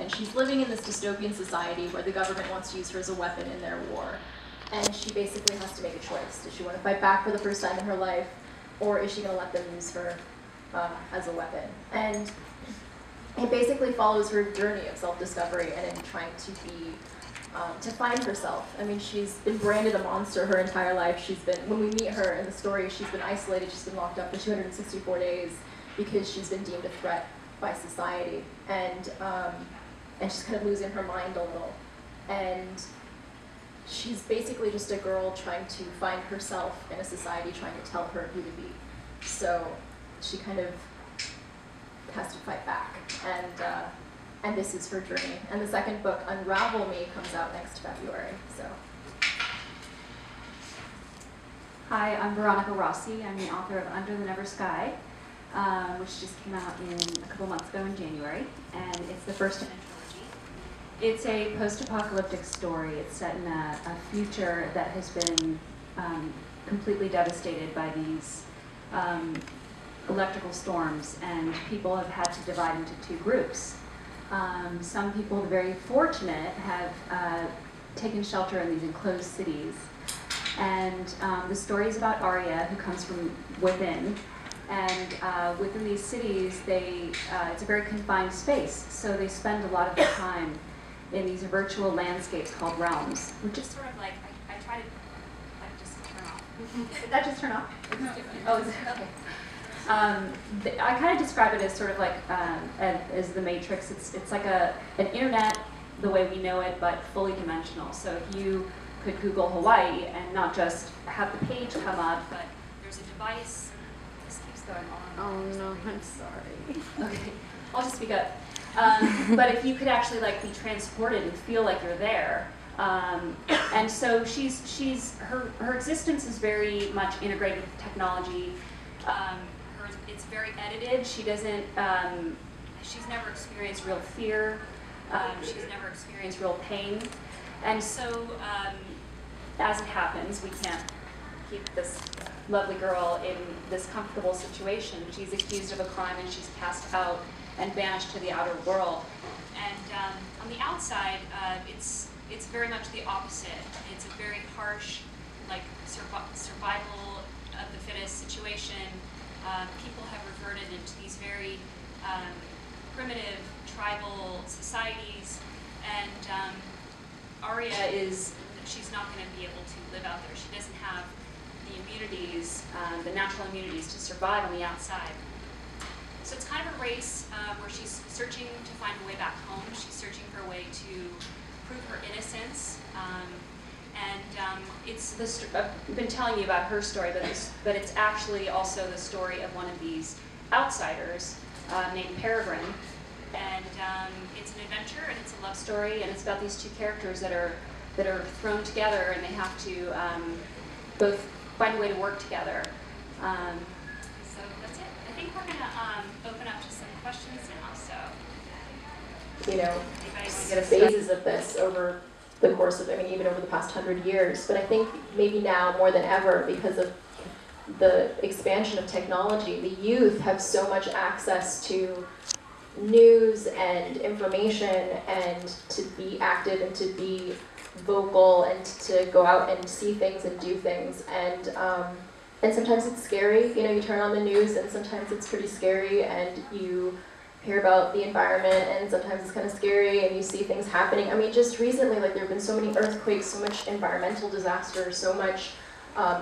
And she's living in this dystopian society where the government wants to use her as a weapon in their war. And she basically has to make a choice. Does she want to fight back for the first time in her life, or is she going to let them use her as a weapon? And it basically follows her journey of self-discovery and in trying to find herself. I mean, she's been branded a monster her entire life. When we meet her in the story, she's been isolated, she's been locked up for 264 days because she's been deemed a threat by society. And she's kind of losing her mind a little. And she's basically just a girl trying to find herself in a society trying to tell her who to be. So she kind of has to fight back. And this is her journey. And the second book, Unravel Me, comes out next February. So. Hi, I'm Veronica Rossi. I'm the author of Under the Never Sky, which just came out a couple months ago in January, and it's the first in a trilogy. It's a post-apocalyptic story. It's set in a future that has been completely devastated by these electrical storms, and people have had to divide into two groups. Some people, the very fortunate, have taken shelter in these enclosed cities. And the story is about Arya, who comes from within. And within these cities, it's a very confined space. So they spend a lot of their time in these virtual landscapes called realms, which is sort of like, I try to just turn off. Did that just turn off? It's different. Oh, is it? Okay. I kind of describe it as sort of like as the Matrix. It's like an internet the way we know it, but fully dimensional. So if you could Google Hawaii and not just have the page come up, but there's a device. This keeps going on. Oh no, I'm sorry. Okay, I'll just speak up. But if you could actually like be transported and feel like you're there. And so her existence is very much integrated with technology. It's very edited. She doesn't, she's never experienced real fear. She's never experienced real pain. And so, as it happens, we can't keep this lovely girl in this comfortable situation. She's accused of a crime and she's cast out and banished to the outer world. And on the outside, it's very much the opposite. It's a very harsh, like survival of the fittest situation. People have reverted into these very primitive tribal societies, and Arya she's not going to be able to live out there. She doesn't have the immunities, the natural immunities to survive on the outside. So it's kind of a race where she's searching to find a way back home. She's searching for a way to prove her innocence. I've been telling you about her story, but it's actually also the story of one of these outsiders named Peregrine. And it's an adventure, and it's a love story, and it's about these two characters that are thrown together, and they have to both find a way to work together. So that's it. I think we're going to open up to some questions now. So, you know, phases of this over the course of, even over the past 100 years. But I think maybe now more than ever, because of the expansion of technology, the youth have so much access to news and information, and to be active and to be vocal and to go out and see things and do things. And sometimes it's scary. You know, you turn on the news and sometimes it's pretty scary, and you hear about the environment, and sometimes it's kind of scary, and you see things happening. Just recently, like, there have been so many earthquakes, so much environmental disaster, so much,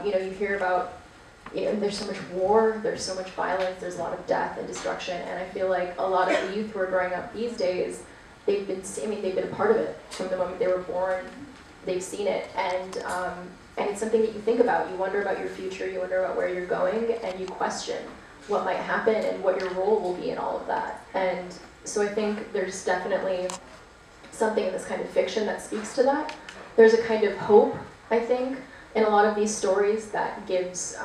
you hear about, there's so much war, there's so much violence, there's a lot of death and destruction, and I feel like a lot of the youth who are growing up these days, they've been a part of it from the moment they were born. They've seen it, and it's something that you think about. You wonder about your future, you wonder about where you're going, and you question what might happen and what your role will be in all of that. And so I think there's definitely something in this kind of fiction that speaks to that. There's a kind of hope, I think, in a lot of these stories that gives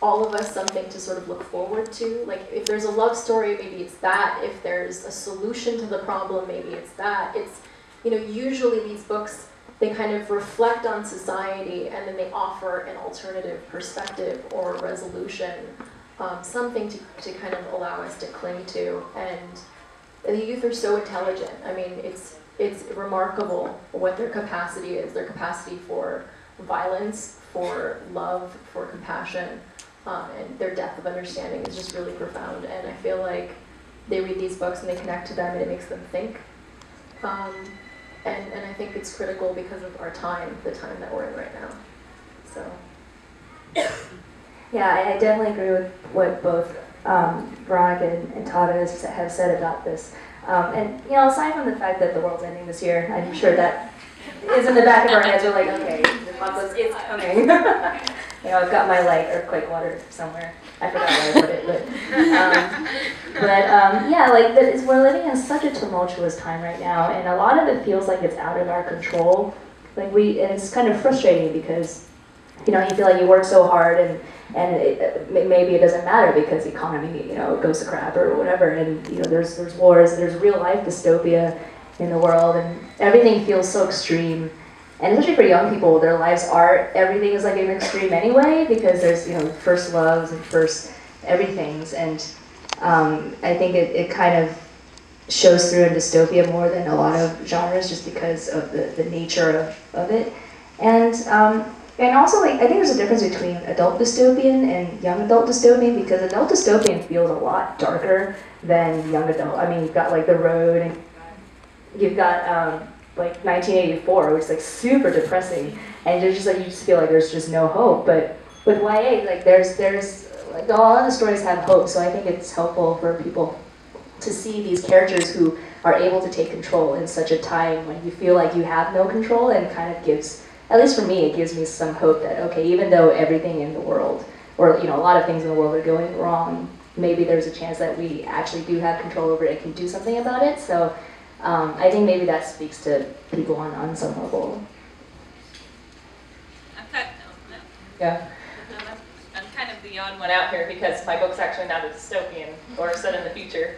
all of us something to sort of look forward to. Like, if there's a love story, maybe it's that. If there's a solution to the problem, maybe it's that. It's, usually these books, they kind of reflect on society, and then they offer an alternative perspective or resolution, something to kind of allow us to cling to. the youth are so intelligent. I mean, it's remarkable what their capacity is. Their capacity for violence, for love, for compassion, and their depth of understanding is just really profound. And I feel like they read these books and they connect to them and it makes them think. And I think it's critical because of our time, the time that we're in right now. So. Yeah, I definitely agree with what both Veronica and Tahereh have said about this. And you know, aside from the fact that the world's ending this year, I'm sure that is in the back of our heads. We're like, okay, the apocalypse is coming. You know, I've got my like earthquake water somewhere. I forgot where I put it, but yeah, like we're living in such a tumultuous time right now, and a lot of it feels like it's out of our control. Like and it's kind of frustrating because, you know, you feel like you work so hard and maybe it doesn't matter because the economy, you know, goes to crap or whatever, and you know, there's wars, there's real life dystopia in the world, and everything feels so extreme. And especially for young people, their lives everything is like an extreme anyway, because there's, you know, first loves and first everythings, and I think it kind of shows through in dystopia more than a lot of genres, just because of the nature of it. And also, like, I think there's a difference between adult dystopian and young adult dystopian, because adult dystopian feels a lot darker than young adult. I mean, you've got like The Road, and you've got like 1984, which is like super depressing, and it's just like you just feel like there's just no hope. But with YA, like there's like a lot of the stories have hope, so I think it's helpful for people to see these characters who are able to take control in such a time when you feel like you have no control, and kind of gives, at least for me, it gives me some hope that, okay, even though everything in the world, or you know, a lot of things in the world are going wrong, maybe there's a chance that we actually do have control over it and can do something about it. So I think maybe that speaks to people on some level. Yeah. I'm kind of the odd one out here because my book's actually not a dystopian or set in the future.